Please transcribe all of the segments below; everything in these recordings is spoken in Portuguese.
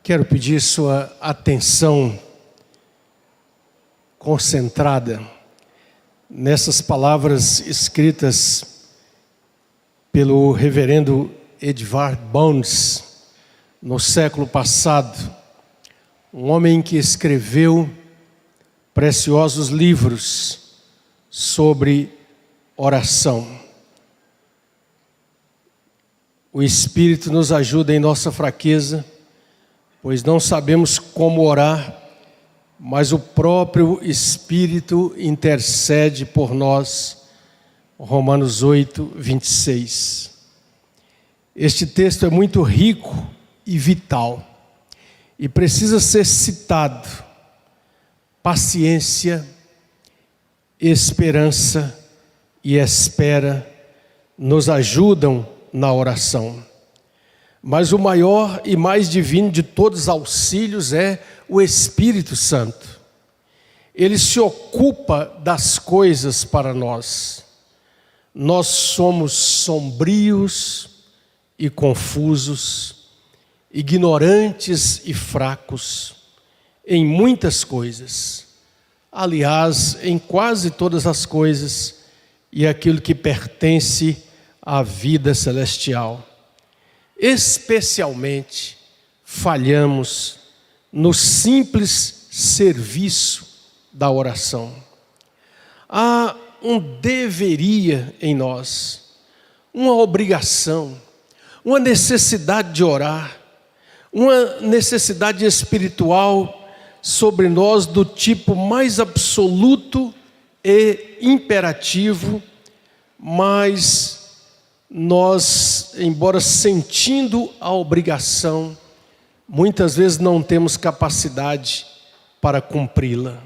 Quero pedir sua atenção concentrada nessas palavras escritas pelo reverendo Edvard Bones no século passado, um homem que escreveu preciosos livros sobre oração. O Espírito nos ajuda em nossa fraqueza, pois não sabemos como orar, mas o próprio Espírito intercede por nós. Romanos 8, 26. Este texto é muito rico e vital, e precisa ser citado. Paciência, esperança e espera nos ajudam na oração. Mas o maior e mais divino de todos os auxílios é o Espírito Santo. Ele se ocupa das coisas para nós. Nós somos sombrios e confusos, ignorantes e fracos em muitas coisas. Aliás, em quase todas as coisas e aquilo que pertence à vida celestial. Especialmente falhamos no simples serviço da oração. Há um deveria em nós, uma obrigação, uma necessidade de orar, uma necessidade espiritual sobre nós do tipo mais absoluto e imperativo, mas nós, embora sentindo a obrigação, muitas vezes não temos capacidade para cumpri-la.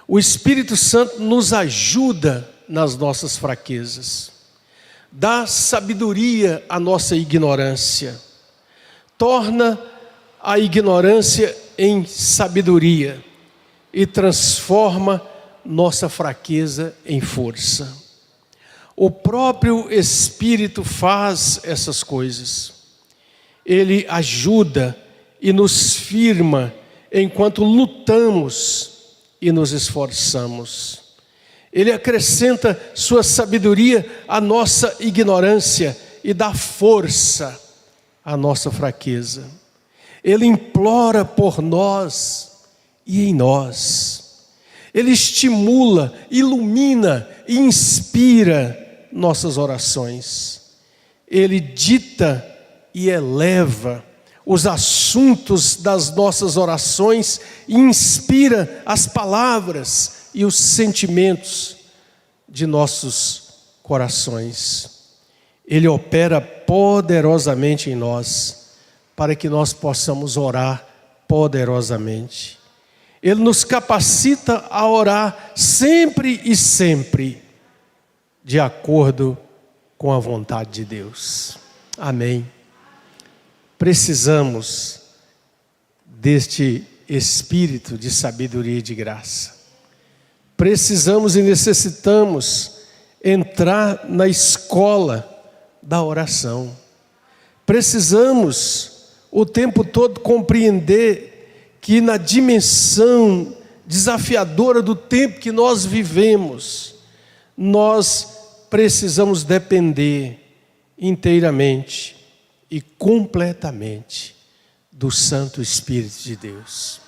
O Espírito Santo nos ajuda nas nossas fraquezas, dá sabedoria à nossa ignorância, torna a ignorância em sabedoria e transforma nossa fraqueza em força. O próprio Espírito faz essas coisas. Ele ajuda e nos firma enquanto lutamos e nos esforçamos. Ele acrescenta sua sabedoria à nossa ignorância e dá força à nossa fraqueza. Ele implora por nós e em nós. Ele estimula, ilumina e inspira nossas orações. Ele dita e eleva os assuntos das nossas orações e inspira as palavras e os sentimentos de nossos corações. Ele opera poderosamente em nós, para que nós possamos orar poderosamente. Ele nos capacita a orar sempre e sempre, de acordo com a vontade de Deus. Amém. Precisamos deste espírito de sabedoria e de graça. Precisamos e necessitamos entrar na escola da oração. Precisamos o tempo todo compreender que na dimensão desafiadora do tempo que nós vivemos, nós precisamos depender inteiramente e completamente do Santo Espírito de Deus.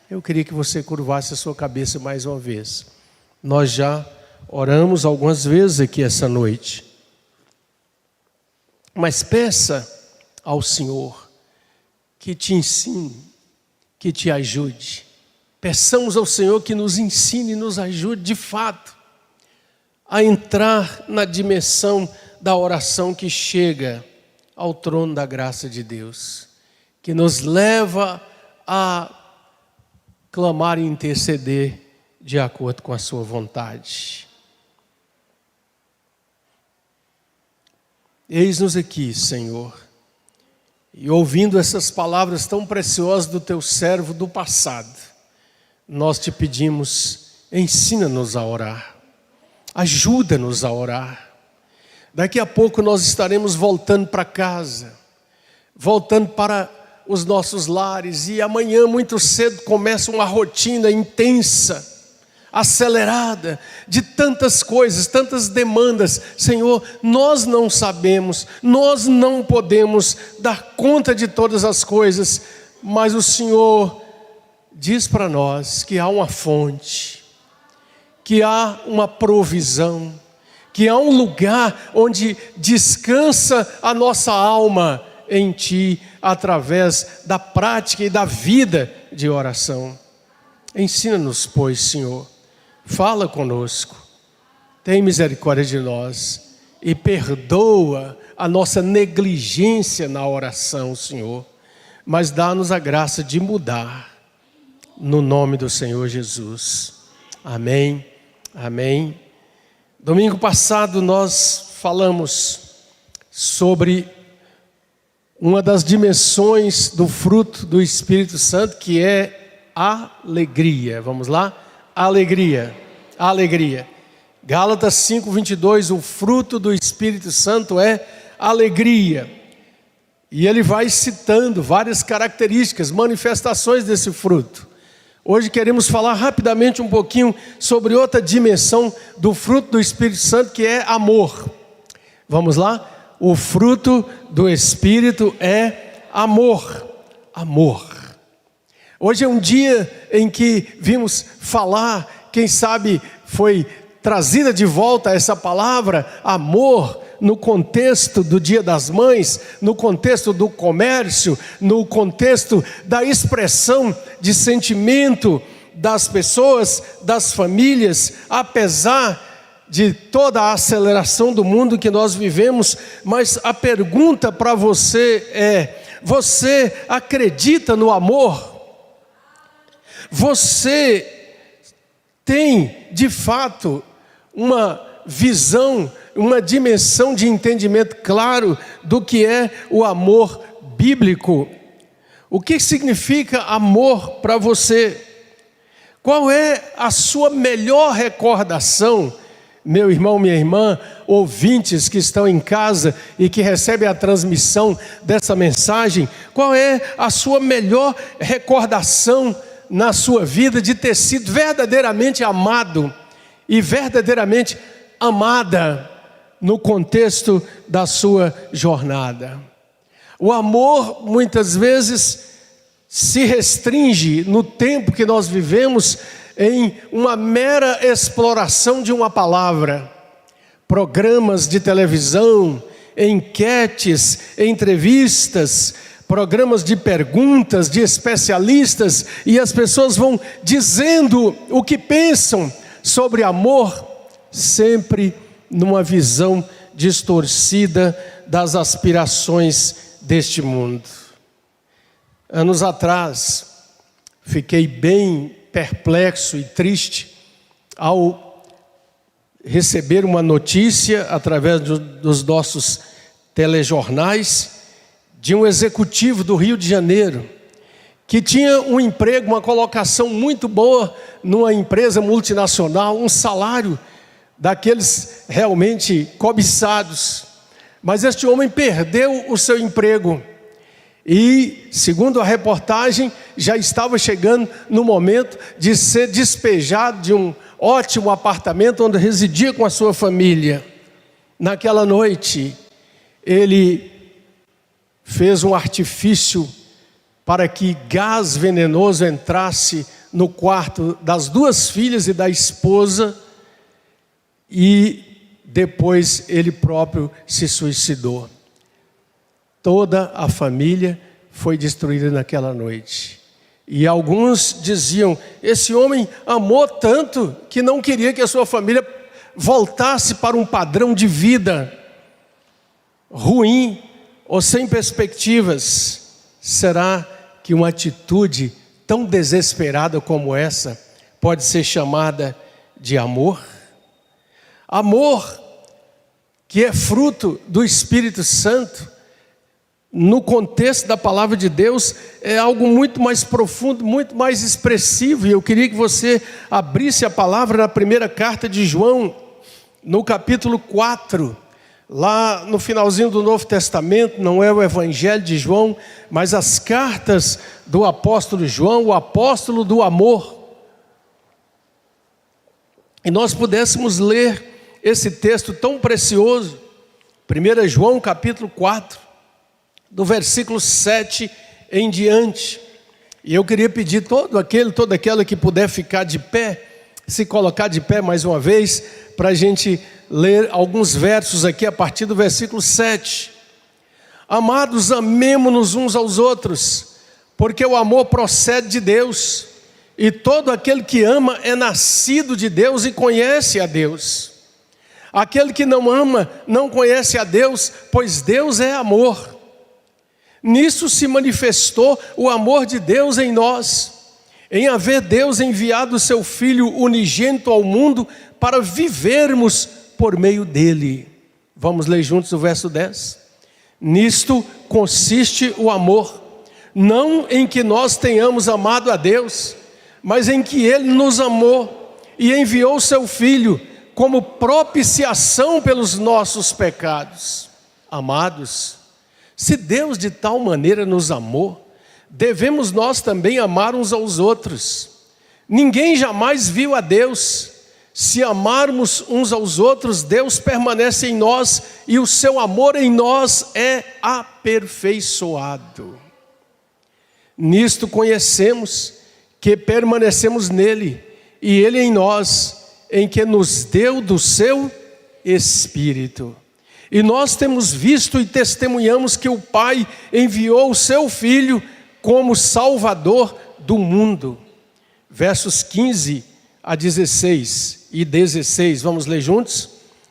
Eu queria que você curvasse a sua cabeça mais uma vez. Nós já oramos algumas vezes aqui essa noite. Mas peça ao Senhor que te ensine, que te ajude. Peçamos ao Senhor que nos ensine e nos ajude de fato a entrar na dimensão da oração que chega ao trono da graça de Deus, que nos leva a clamar e interceder de acordo com a sua vontade. Eis-nos aqui, Senhor, e ouvindo essas palavras tão preciosas do teu servo do passado, nós te pedimos, ensina-nos a orar, ajuda-nos a orar. Daqui a pouco nós estaremos voltando para casa, voltando para os nossos lares, e amanhã muito cedo começa uma rotina intensa, acelerada, de tantas coisas, tantas demandas. Senhor, nós não sabemos, nós não podemos dar conta de todas as coisas, mas o Senhor diz para nós que há uma fonte, que há uma provisão, que há um lugar onde descansa a nossa alma em Ti, através da prática e da vida de oração. Ensina-nos, pois, Senhor, fala conosco, tem misericórdia de nós e perdoa a nossa negligência na oração, Senhor, mas dá-nos a graça de mudar, no nome do Senhor Jesus. Amém, amém. Domingo passado nós falamos sobre uma das dimensões do fruto do Espírito Santo, que é alegria. Vamos lá? Alegria, alegria. Gálatas 5:22, o fruto do Espírito Santo é alegria. E ele vai citando várias características, manifestações desse fruto. Hoje queremos falar rapidamente um pouquinho sobre outra dimensão do fruto do Espírito Santo, que é amor. Vamos lá? O fruto do Espírito é amor. Amor. Hoje é um dia em que vimos falar, quem sabe foi trazida de volta essa palavra, amor, no contexto do Dia das Mães, no contexto do comércio, no contexto da expressão de sentimento das pessoas, das famílias, apesar de toda a aceleração do mundo que nós vivemos. Mas a pergunta para você é: você acredita no amor? Você tem, de fato, uma visão, uma dimensão de entendimento claro do que é o amor bíblico? O que significa amor para você? Qual é a sua melhor recordação, meu irmão, minha irmã, ouvintes que estão em casa e que recebem a transmissão dessa mensagem? Qual é a sua melhor recordação na sua vida de ter sido verdadeiramente amado e verdadeiramente amada no contexto da sua jornada? O amor muitas vezes se restringe no tempo que nós vivemos em uma mera exploração de uma palavra. Programas de televisão, enquetes, entrevistas, programas de perguntas de especialistas, e as pessoas vão dizendo o que pensam sobre amor, sempre numa visão distorcida das aspirações deste mundo. Anos atrás, fiquei bem perplexo e triste ao receber uma notícia através dos nossos telejornais de um executivo do Rio de Janeiro que tinha um emprego, uma colocação muito boa numa empresa multinacional, um salário daqueles realmente cobiçados. Mas este homem perdeu o seu emprego e, segundo a reportagem, já estava chegando no momento de ser despejado de um ótimo apartamento onde residia com a sua família. Naquela noite, ele fez um artifício para que gás venenoso entrasse no quarto das duas filhas e da esposa, e depois ele próprio se suicidou. Toda a família foi destruída naquela noite. E alguns diziam: esse homem amou tanto que não queria que a sua família voltasse para um padrão de vida ruim ou sem perspectivas. Será que uma atitude tão desesperada como essa pode ser chamada de amor? Amor que é fruto do Espírito Santo, no contexto da palavra de Deus, é algo muito mais profundo, muito mais expressivo. E eu queria que você abrisse a palavra na primeira carta de João, no capítulo 4, Lá no finalzinho do Novo Testamento, não é o Evangelho de João, mas as cartas do apóstolo João, o apóstolo do amor. E nós pudéssemos ler esse texto tão precioso, 1 João capítulo 4, do versículo 7 em diante. E eu queria pedir toda aquela que puder ficar de pé, se colocar de pé mais uma vez, para a gente ler alguns versos aqui a partir do versículo 7. Amados, amemo-nos uns aos outros, porque o amor procede de Deus, e todo aquele que ama é nascido de Deus e conhece a Deus. Aquele que não ama não conhece a Deus, pois Deus é amor. Nisso se manifestou o amor de Deus em nós, em haver Deus enviado o seu Filho unigênito ao mundo para vivermos por meio dele. Vamos ler juntos o verso 10. Nisto consiste o amor, não em que nós tenhamos amado a Deus, mas em que Ele nos amou e enviou o seu Filho como propiciação pelos nossos pecados. Amados, se Deus de tal maneira nos amou, devemos nós também amar uns aos outros. Ninguém jamais viu a Deus. Se amarmos uns aos outros, Deus permanece em nós e o seu amor em nós é aperfeiçoado. Nisto conhecemos que permanecemos nele e ele em nós, em que nos deu do seu Espírito. E nós temos visto e testemunhamos que o Pai enviou o seu Filho como Salvador do mundo. Versos 15 a 16 e 16, vamos ler juntos?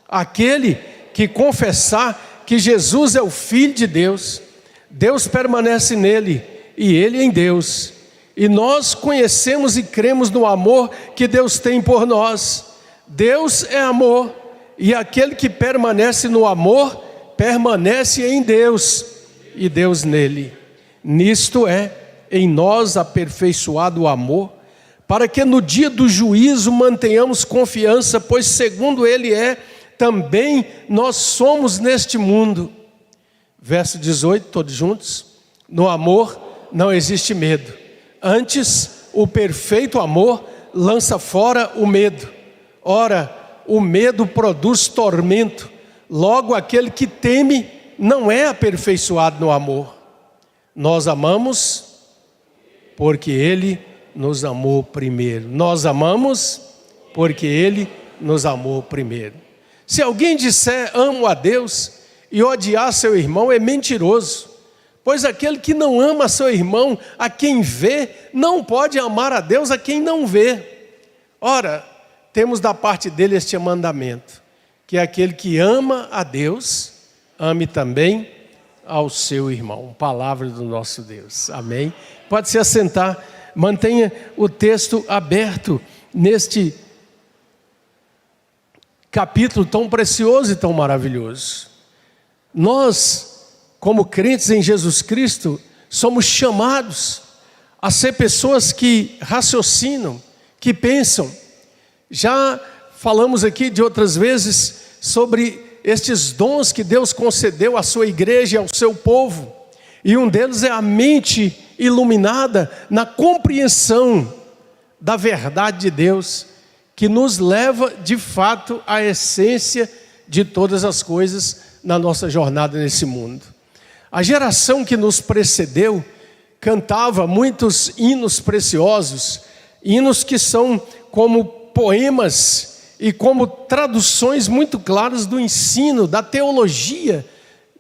Aquele que confessar que Jesus é o Filho de Deus, Deus permanece nele e ele em Deus. E nós conhecemos e cremos no amor que Deus tem por nós. Deus é amor, e aquele que permanece no amor, permanece em Deus, e Deus nele. Nisto é, em nós aperfeiçoado o amor, para que no dia do juízo mantenhamos confiança, pois segundo ele é, também nós somos neste mundo. Verso 18, todos juntos. No amor não existe medo. Antes, o perfeito amor lança fora o medo. Ora, o medo produz tormento. Logo, aquele que teme não é aperfeiçoado no amor. Nós amamos porque Ele nos amou primeiro. Nós amamos porque Ele nos amou primeiro. Se alguém disser amo a Deus e odiar seu irmão, é mentiroso. Pois aquele que não ama seu irmão, a quem vê, não pode amar a Deus a quem não vê. Ora, temos da parte dele este mandamento, que é aquele que ama a Deus, ame também ao seu irmão. Palavra do nosso Deus. Amém? Pode se assentar, mantenha o texto aberto neste capítulo tão precioso e tão maravilhoso. Nós, como crentes em Jesus Cristo, somos chamados a ser pessoas que raciocinam, que pensam. Já falamos aqui de outras vezes sobre estes dons que Deus concedeu à sua igreja e ao seu povo. E um deles é a mente iluminada na compreensão da verdade de Deus, que nos leva de fato à essência de todas as coisas na nossa jornada nesse mundo. A geração que nos precedeu cantava muitos hinos preciosos, hinos que são como poemas e como traduções muito claras do ensino, da teologia,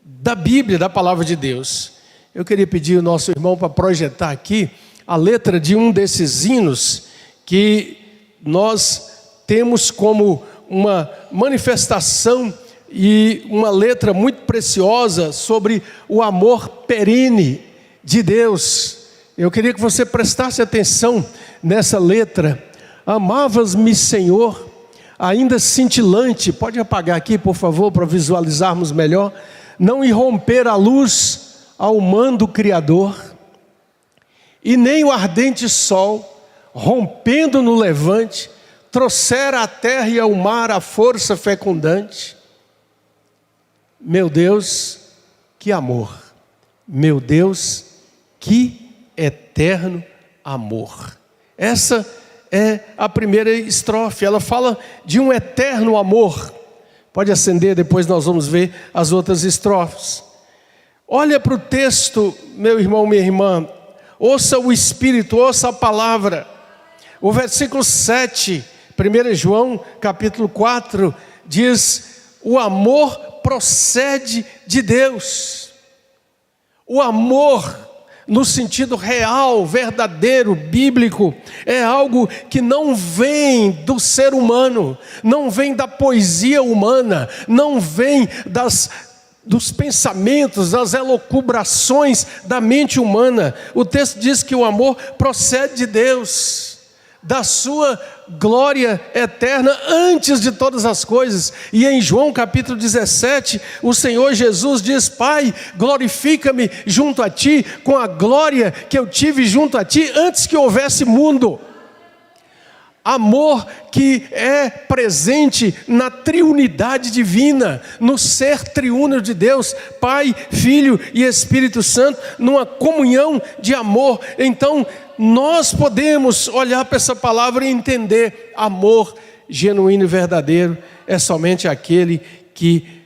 da Bíblia, da Palavra de Deus. Eu queria pedir ao nosso irmão para projetar aqui a letra de um desses hinos que nós temos como uma manifestação e uma letra muito preciosa sobre o amor perene de Deus. Eu queria que você prestasse atenção nessa letra. Amavas-me, Senhor, ainda cintilante, pode apagar aqui por favor para visualizarmos melhor, não irromper a luz ao mando Criador, e nem o ardente sol, rompendo no levante, trouxera à terra e ao mar a força fecundante. meu Deus, que amor. Meu Deus, que eterno amor. Essa é a primeira estrofe. Ela fala de um eterno amor. Pode acender, depois nós vamos ver as outras estrofes. Olha para o texto, meu irmão, minha irmã. Ouça o Espírito, ouça a palavra. O versículo 7, 1 João capítulo 4, diz: o amor procede de Deus. O amor, no sentido real, verdadeiro, bíblico, é algo que não vem do ser humano, não vem da poesia humana, não vem dos pensamentos, das elucubrações da mente humana. O texto diz que o amor procede de Deus, da sua glória eterna antes de todas as coisas. E em João capítulo 17, o Senhor Jesus diz: Pai, glorifica-me junto a Ti com a glória que eu tive junto a Ti antes que houvesse mundo. Amor que é presente na triunidade divina, no ser triuno de Deus, Pai, Filho e Espírito Santo, numa comunhão de amor. Então, nós podemos olhar para essa palavra e entender: amor genuíno e verdadeiro é somente aquele que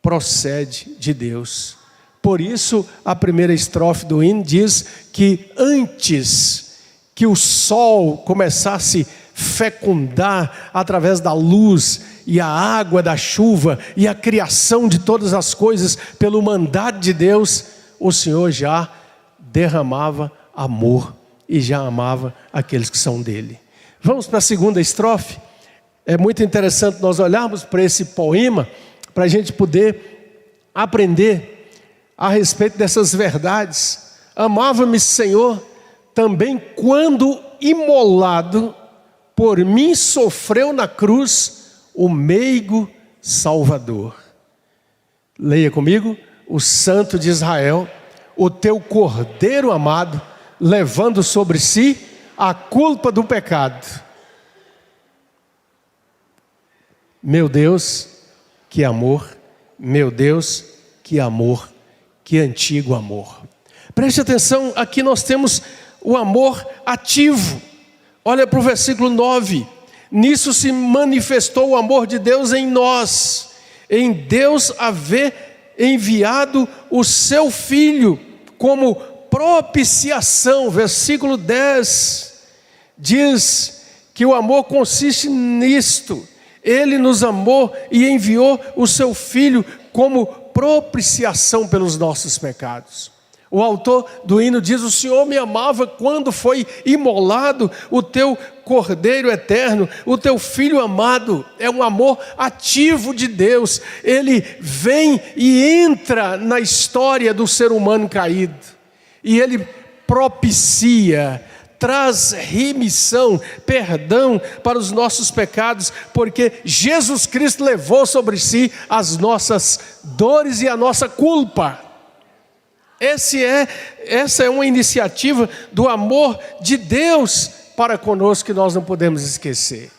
procede de Deus. Por isso, a primeira estrofe do hino diz que antes que o sol começasse a fecundar através da luz e a água da chuva e a criação de todas as coisas pelo mandato de Deus, o Senhor já derramava amor e já amava aqueles que são dele. Vamos para a segunda estrofe. É muito interessante nós olharmos para esse poema, para a gente poder aprender a respeito dessas verdades. Amava-me, Senhor, também quando imolado, por mim sofreu na cruz o meigo Salvador. Leia comigo: o Santo de Israel, o teu Cordeiro amado, levando sobre si a culpa do pecado. Meu Deus, que amor! Meu Deus, que amor! Que antigo amor! Preste atenção, aqui nós temos o amor ativo. Olha para o versículo 9. Nisso se manifestou o amor de Deus em nós, em Deus haver enviado o seu Filho como propiciação. Versículo 10 diz que o amor consiste nisto: Ele nos amou e enviou o seu Filho como propiciação pelos nossos pecados. O autor do hino diz: o Senhor me amava quando foi imolado o teu Cordeiro eterno, o teu Filho amado. É um amor ativo de Deus. Ele vem e entra na história do ser humano caído, e Ele propicia, traz remissão, perdão para os nossos pecados, porque Jesus Cristo levou sobre si as nossas dores e a nossa culpa. Essa é uma iniciativa do amor de Deus para conosco que nós não podemos esquecer.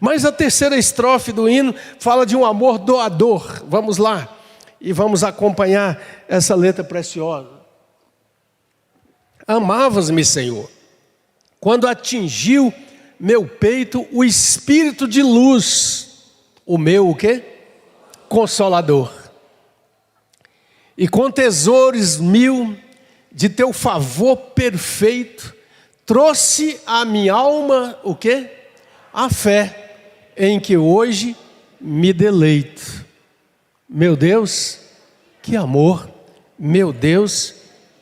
Mas a terceira estrofe do hino fala de um amor doador. Vamos lá e vamos acompanhar essa letra preciosa. Amavas-me, Senhor, quando atingiu meu peito o espírito de luz, o meu o quê? Consolador. E com tesouros mil de teu favor perfeito, trouxe à minha alma o quê? A fé em que hoje me deleito. Meu Deus, que amor! Meu Deus,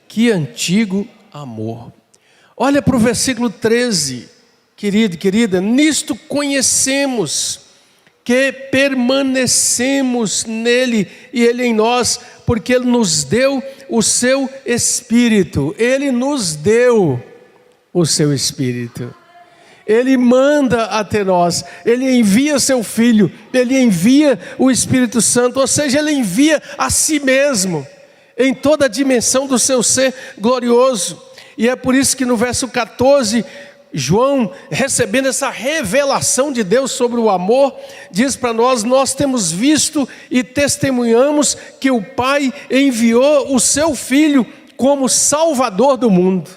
que antigo amor! Olha para o versículo 13, querido e querida: nisto conhecemos que permanecemos nele e ele em nós, porque ele nos deu o seu Espírito. Ele nos deu o seu Espírito. Ele manda até nós, Ele envia seu Filho, Ele envia o Espírito Santo, ou seja, Ele envia a si mesmo, em toda a dimensão do seu ser glorioso. E é por isso que no verso 14, João, recebendo essa revelação de Deus sobre o amor, diz para nós: nós temos visto e testemunhamos que o Pai enviou o seu Filho como Salvador do mundo.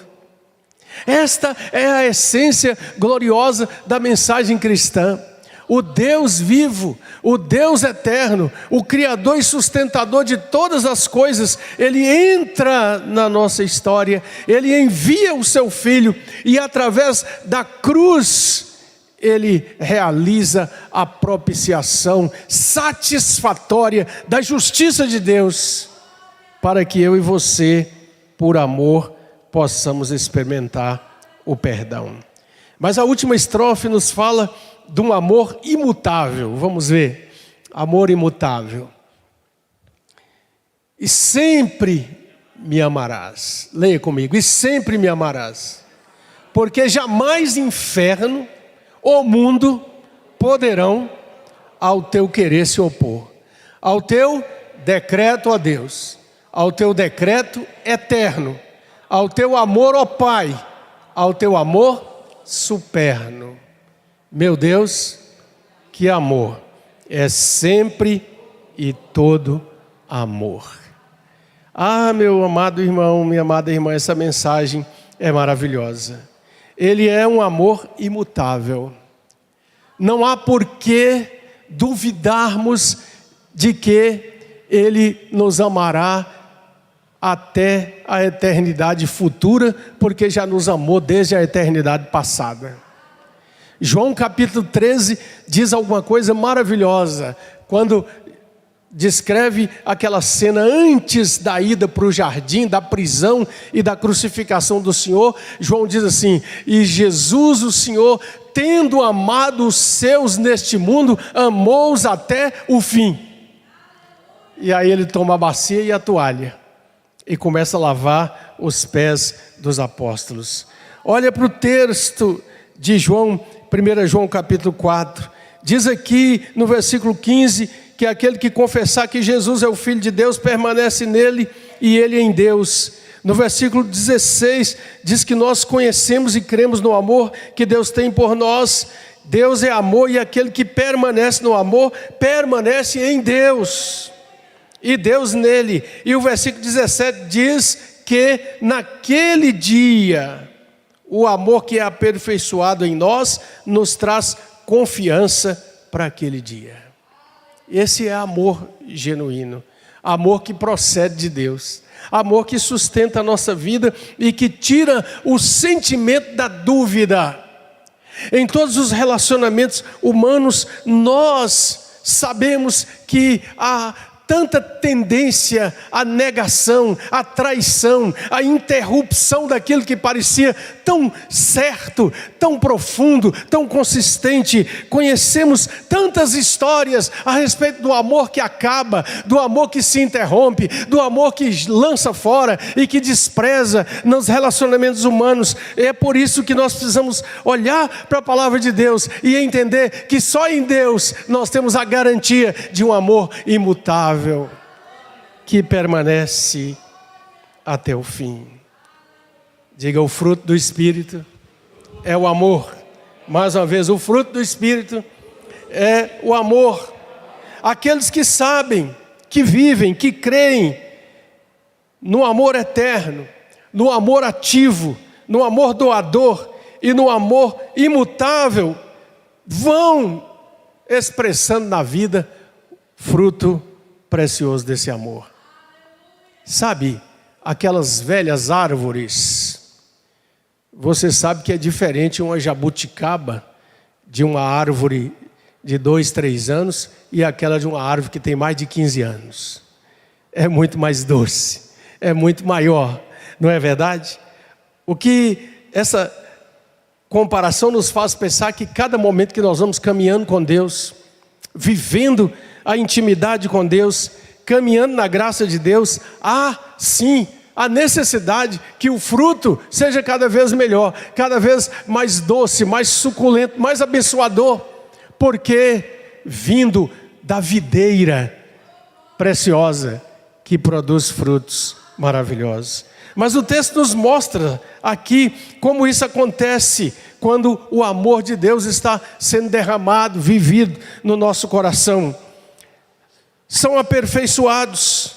Esta é a essência gloriosa da mensagem cristã. O Deus vivo, o Deus eterno, o Criador e sustentador de todas as coisas, Ele entra na nossa história, Ele envia o seu Filho e através da cruz, Ele realiza a propiciação satisfatória da justiça de Deus, para que eu e você, por amor, possamos experimentar o perdão. Mas a última estrofe nos fala de um amor imutável. Vamos ver, amor imutável. E sempre me amarás. Leia comigo, e sempre me amarás. Porque jamais inferno ou mundo poderão ao teu querer se opor. Ao teu decreto, ó Deus, ao teu decreto eterno, ao teu amor, ó Pai, ao teu amor superno. Meu Deus, que amor, é sempre e todo amor. Ah, meu amado irmão, minha amada irmã, essa mensagem é maravilhosa. Ele é um amor imutável. Não há por que duvidarmos de que Ele nos amará até a eternidade futura, porque já nos amou desde a eternidade passada. João capítulo 13 diz alguma coisa maravilhosa, quando descreve aquela cena antes da ida para o jardim, da prisão e da crucificação do Senhor. João diz assim: e Jesus, o Senhor, tendo amado os seus neste mundo, amou-os até o fim. E aí ele toma a bacia e a toalha e começa a lavar os pés dos apóstolos. Olha para o texto de João, 1 João capítulo 4, diz aqui no versículo 15, que aquele que confessar que Jesus é o Filho de Deus, permanece nele e ele em Deus. No versículo 16, diz que nós conhecemos e cremos no amor que Deus tem por nós. Deus é amor e aquele que permanece no amor, permanece em Deus e Deus nele. E o versículo 17 diz que naquele dia, o amor que é aperfeiçoado em nós, nos traz confiança para aquele dia. Esse é amor genuíno, amor que procede de Deus, amor que sustenta a nossa vida e que tira o sentimento da dúvida. Em todos os relacionamentos humanos, nós sabemos que há tanta tendência à negação, à traição, à interrupção daquilo que parecia tão certo, tão profundo, tão consistente. Conhecemos tantas histórias a respeito do amor que acaba, do amor que se interrompe, do amor que lança fora e que despreza nos relacionamentos humanos. É por isso que nós precisamos olhar para a palavra de Deus e entender que só em Deus nós temos a garantia de um amor imutável, que permanece até o fim. Diga: o fruto do Espírito é o amor. Mais uma vez, o fruto do Espírito é o amor. Aqueles que sabem, que vivem, que creem no amor eterno, no amor ativo, no amor doador e no amor imutável, vão expressando na vida fruto precioso desse amor. Sabe, aquelas velhas árvores, você sabe que é diferente uma jabuticaba de uma árvore de 2, 3 anos e aquela de uma árvore que tem mais de 15 anos. É muito mais doce, é muito maior, não é verdade? O que essa comparação nos faz pensar que cada momento que nós vamos caminhando com Deus, vivendo a intimidade com Deus, caminhando na graça de Deus, há sim a necessidade que o fruto seja cada vez melhor, cada vez mais doce, mais suculento, mais abençoador, porque vindo da videira preciosa que produz frutos maravilhosos. Mas o texto nos mostra aqui como isso acontece quando o amor de Deus está sendo derramado, vivido no nosso coração. São aperfeiçoados.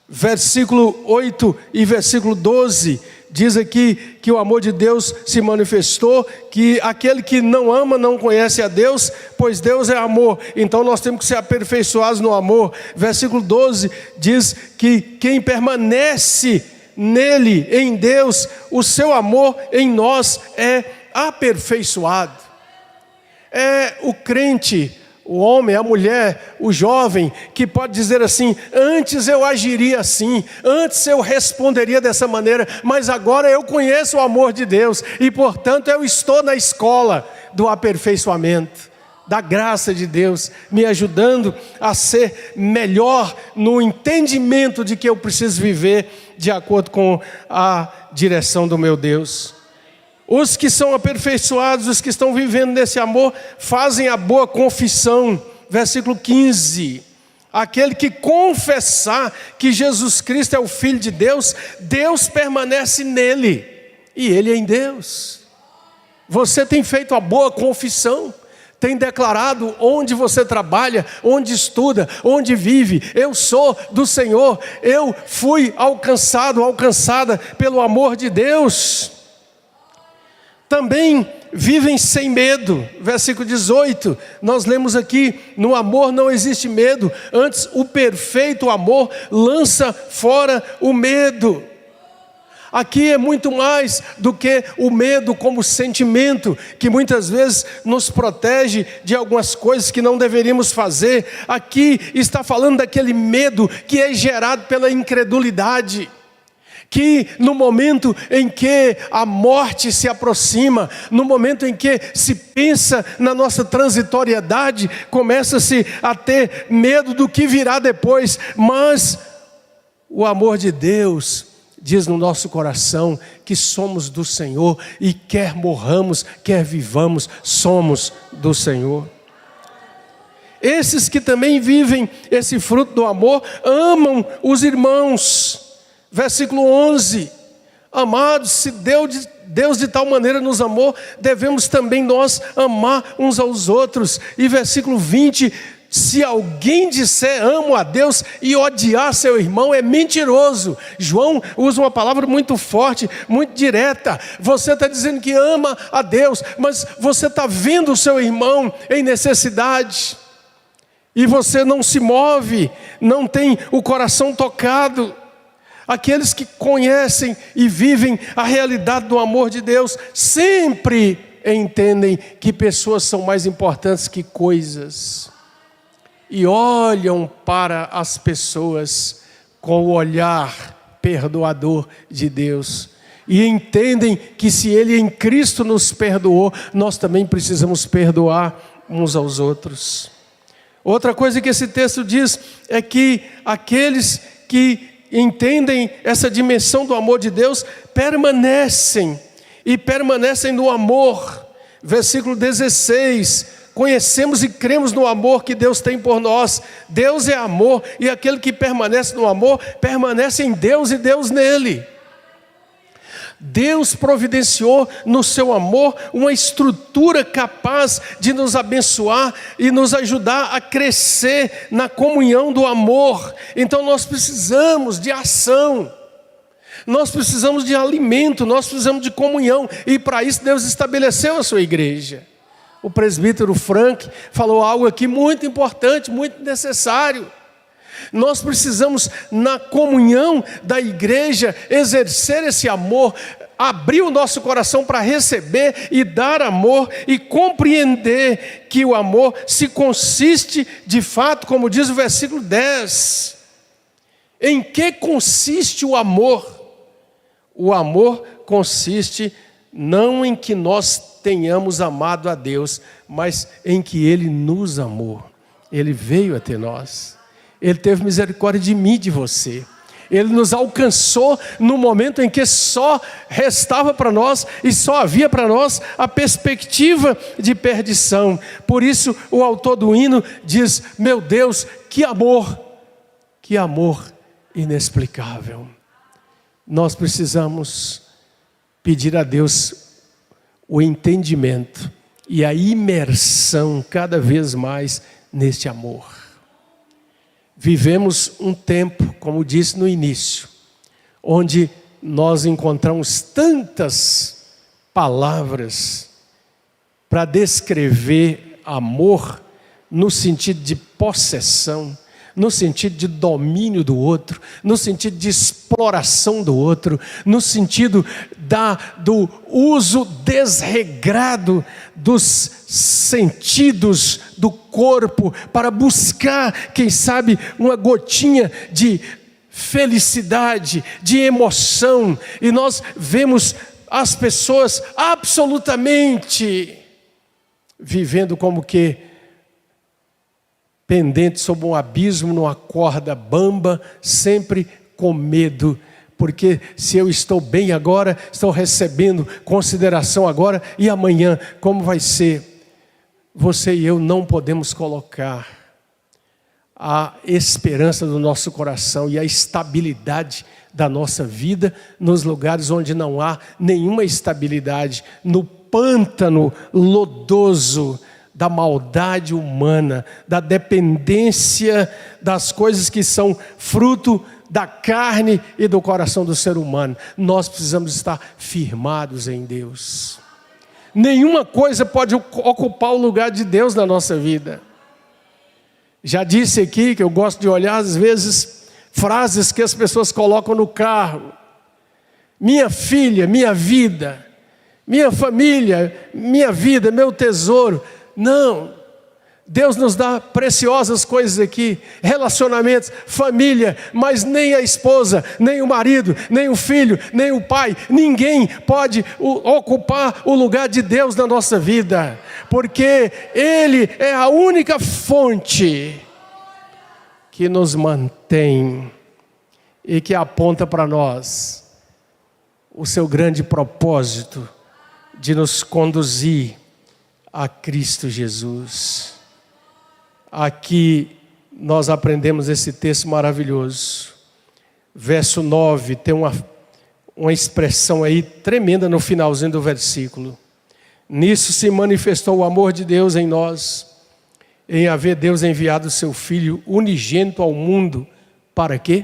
Versículo 8 e versículo 12 diz aqui que o amor de Deus se manifestou, que aquele que não ama não conhece a Deus, pois Deus é amor. Então nós temos que ser aperfeiçoados no amor. Versículo 12 diz que quem permanece nele, em Deus, o seu amor em nós é aperfeiçoado. É o crente, o homem, a mulher, o jovem, que pode dizer assim: antes eu agiria assim, antes eu responderia dessa maneira, mas agora eu conheço o amor de Deus e portanto eu estou na escola do aperfeiçoamento, da graça de Deus, me ajudando a ser melhor no entendimento de que eu preciso viver de acordo com a direção do meu Deus. Os que são aperfeiçoados, os que estão vivendo nesse amor, fazem a boa confissão. Versículo 15. Aquele que confessar que Jesus Cristo é o Filho de Deus, Deus permanece nele e ele em Deus. Você tem feito a boa confissão? Tem declarado onde você trabalha, onde estuda, onde vive: eu sou do Senhor, eu fui alcançada pelo amor de Deus. Também vivem sem medo. Versículo 18, nós lemos aqui: no amor não existe medo, antes o perfeito amor lança fora o medo. Aqui é muito mais do que o medo como sentimento, que muitas vezes nos protege de algumas coisas que não deveríamos fazer. Aqui está falando daquele medo que é gerado pela incredulidade, que no momento em que a morte se aproxima, no momento em que se pensa na nossa transitoriedade, começa-se a ter medo do que virá depois. Mas o amor de Deus diz no nosso coração que somos do Senhor, e quer morramos, quer vivamos, somos do Senhor. Esses que também vivem esse fruto do amor amam os irmãos. Versículo 11, amados, se Deus de tal maneira nos amou, devemos também nós amar uns aos outros. E versículo 20, se alguém disser amo a Deus e odiar seu irmão, é mentiroso. João usa uma palavra muito forte, muito direta. Você está dizendo que ama a Deus, mas você está vendo o seu irmão em necessidade, e você não se move, não tem o coração tocado. Aqueles que conhecem e vivem a realidade do amor de Deus sempre entendem que pessoas são mais importantes que coisas, e olham para as pessoas com o olhar perdoador de Deus, e entendem que se Ele em Cristo nos perdoou, nós também precisamos perdoar uns aos outros. Outra coisa que esse texto diz é que aqueles que entendem essa dimensão do amor de Deus permanecem no amor. Versículo 16, conhecemos e cremos no amor que Deus tem por nós. Deus é amor, e aquele que permanece no amor permanece em Deus e Deus nele. Deus providenciou no seu amor uma estrutura capaz de nos abençoar e nos ajudar a crescer na comunhão do amor. Então nós precisamos de ação, nós precisamos de alimento, nós precisamos de comunhão, e para isso Deus estabeleceu a sua igreja. O presbítero Frank falou algo aqui muito importante, muito necessário. Nós precisamos, na comunhão da igreja, exercer esse amor, abrir o nosso coração para receber e dar amor, e compreender que o amor se consiste de fato, como diz o versículo 10. Em que consiste o amor? O amor consiste não em que nós tenhamos amado a Deus, mas em que Ele nos amou. Ele veio até nós. Ele teve misericórdia de mim, de você. Ele nos alcançou no momento em que só restava para nós e só havia para nós a perspectiva de perdição. Por isso o autor do hino diz: meu Deus, que amor inexplicável. Nós precisamos pedir a Deus o entendimento e a imersão cada vez mais neste amor. Vivemos um tempo, como disse no início, onde nós encontramos tantas palavras para descrever amor no sentido de possessão, no sentido de domínio do outro, no sentido de exploração do outro, no sentido do uso desregrado dos sentidos do corpo para buscar, quem sabe, uma gotinha de felicidade, de emoção. E nós vemos as pessoas absolutamente vivendo como que pendente sob um abismo, numa corda bamba, sempre com medo, porque se eu estou bem agora, estou recebendo consideração agora, e amanhã como vai ser? Você e eu não podemos colocar a esperança do nosso coração e a estabilidade da nossa vida nos lugares onde não há nenhuma estabilidade, no pântano lodoso da maldade humana, da dependência das coisas que são fruto da carne e do coração do ser humano. Nós precisamos estar firmados em Deus. Nenhuma coisa pode ocupar o lugar de Deus na nossa vida. Já disse aqui que eu gosto de olhar às vezes frases que as pessoas colocam no carro. Minha filha, minha vida, minha família, minha vida, meu tesouro. Não, Deus nos dá preciosas coisas aqui, relacionamentos, família, mas nem a esposa, nem o marido, nem o filho, nem o pai, ninguém pode ocupar o lugar de Deus na nossa vida, porque Ele é a única fonte que nos mantém e que aponta para nós o seu grande propósito de nos conduzir a Cristo Jesus. Aqui nós aprendemos esse texto maravilhoso. Verso 9, tem uma expressão aí tremenda no finalzinho do versículo. Nisso se manifestou o amor de Deus em nós, em haver Deus enviado o seu Filho unigênito ao mundo. Para quê?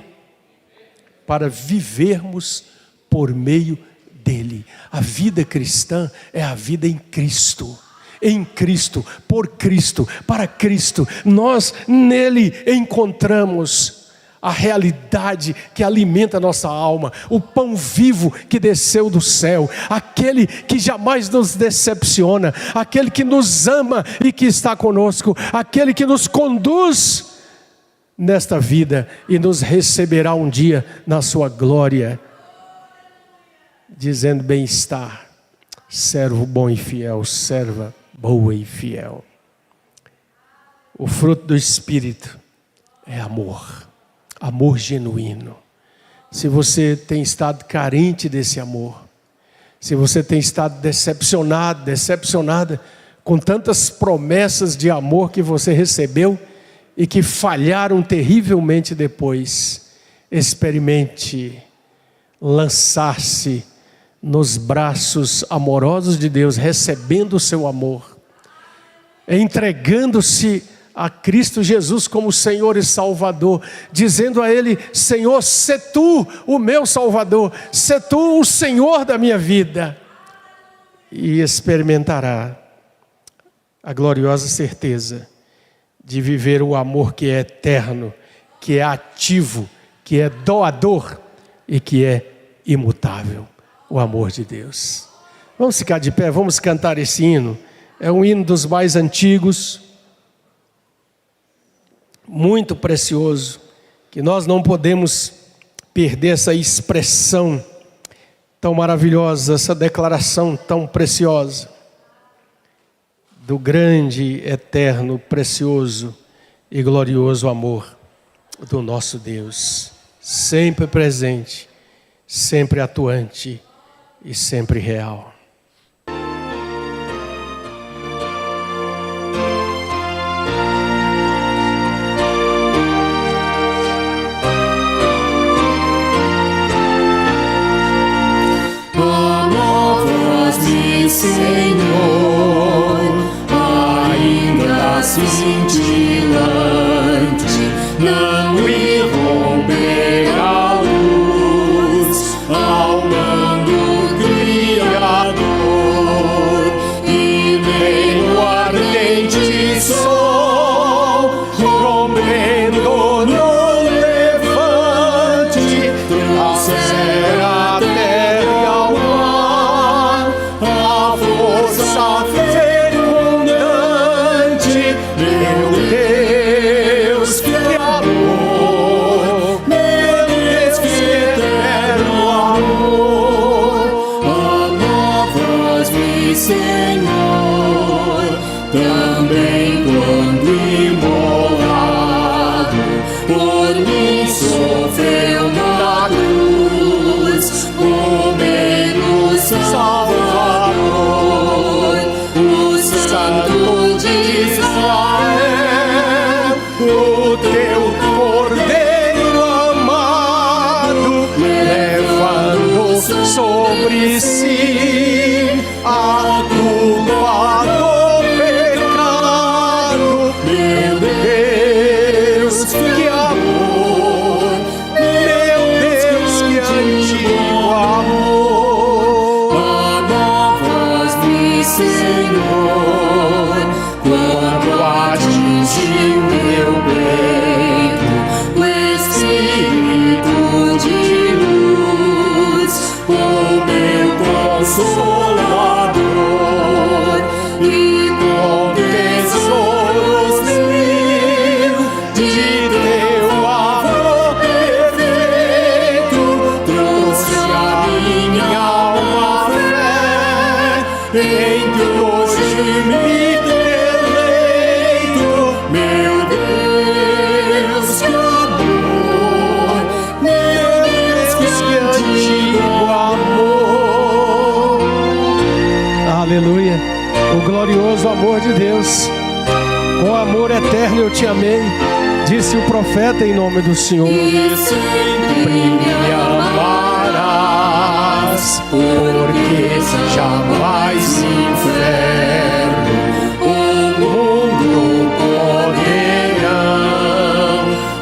Para vivermos por meio dele. A vida cristã é a vida em Cristo. Em Cristo, por Cristo, para Cristo. Nós nele encontramos a realidade que alimenta a nossa alma, o pão vivo que desceu do céu, aquele que jamais nos decepciona, aquele que nos ama e que está conosco, aquele que nos conduz nesta vida e nos receberá um dia na sua glória, dizendo: bem-estar, servo bom e fiel, serva boa e fiel. O fruto do Espírito é amor, amor genuíno. Se você tem estado carente desse amor, se você tem estado decepcionado, decepcionada com tantas promessas de amor que você recebeu e que falharam terrivelmente depois, experimente lançar-se nos braços amorosos de Deus, recebendo o seu amor, entregando-se a Cristo Jesus como Senhor e Salvador, dizendo a Ele: Senhor, sê Tu o meu Salvador, sê Tu o Senhor da minha vida, e experimentará a gloriosa certeza de viver o amor que é eterno, que é ativo, que é doador e que é imutável. O amor de Deus. Vamos ficar de pé, vamos cantar esse hino. É um hino dos mais antigos, muito precioso, que nós não podemos perder essa expressão tão maravilhosa, essa declaração tão preciosa do grande, eterno, precioso e glorioso amor do nosso Deus, sempre presente, sempre atuante e sempre real. Amor Senhor, ainda cintilante, não irromper a luz, ao mando Criador, e nem o ardente sol, rompendo no levante, trouxer a terra e ao mar a força fecundante. Meu Deus, que amor, meu Deus, que eterno amor. Amavas-me, Senhor, também quando imolado por mim sofreu na cruz, o meio Salvador, o Santo de Israel, o teu Cordeiro amado, levando sobre si a culpa do pecado. Meu Deus, que amor, meu Deus, que antigo amor. Amavas-me, Senhor, quando atingiu meu peito o Espírito de luz, o meu Consolador, e com tesouros mil de teu amor perfeito, trouxe a minha alma fé, em que hoje me deleito. Meu Deus, que amor, meu Deus, que antigo amor. Aleluia. O glorioso amor de Deus. Com amor eterno eu te amei, disse o profeta em nome do Senhor. E sempre me amarás, porque jamais inferno o mundo poderão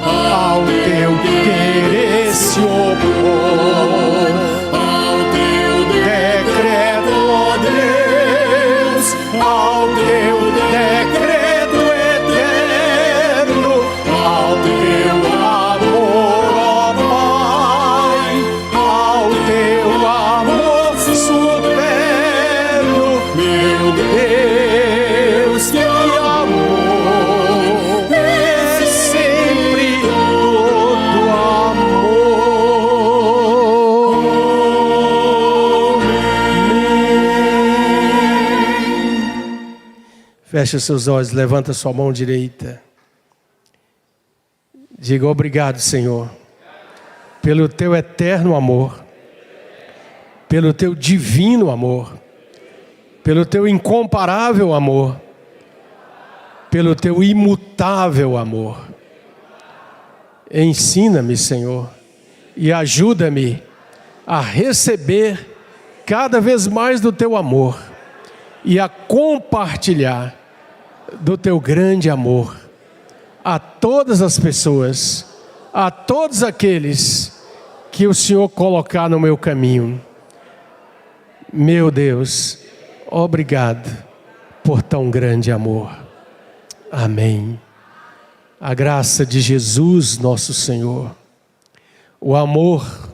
ao teu querer se opor, ao teu decreto, ó Deus, ao teu decreto eterno, ao teu amor, ó Pai, ao teu amor superno. Meu Deus, que amor, é sempre todo amor. Feche os seus olhos, levanta sua mão direita. Diga: obrigado, Senhor, pelo teu eterno amor, pelo teu divino amor, pelo teu incomparável amor, pelo teu imutável amor. Ensina-me, Senhor, e ajuda-me a receber cada vez mais do teu amor e a compartilhar do teu grande amor a todas as pessoas, a todos aqueles que o Senhor colocar no meu caminho. Meu Deus, obrigado por tão grande amor. Amém. A graça de Jesus, nosso Senhor, o amor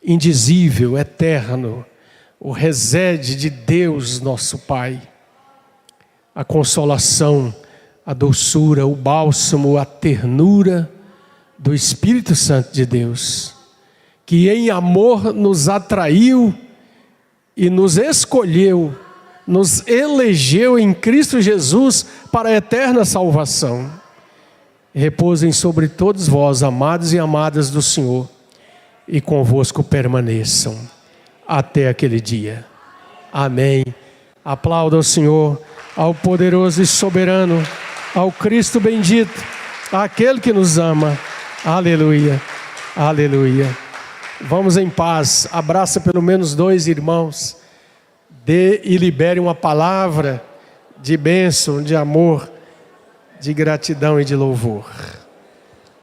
indizível, eterno, o resede de Deus, nosso Pai, a consolação, a doçura, o bálsamo, a ternura do Espírito Santo de Deus, que em amor nos atraiu e nos escolheu, nos elegeu em Cristo Jesus para a eterna salvação. Repousem sobre todos vós, amados e amadas do Senhor, e convosco permaneçam até aquele dia. Amém. Aplauda ao Senhor, ao poderoso e soberano, ao Cristo bendito, àquele que nos ama. Aleluia, aleluia. Vamos em paz. Abraça pelo menos 2 irmãos. dê e libere uma palavra de bênção, de amor, de gratidão e de louvor.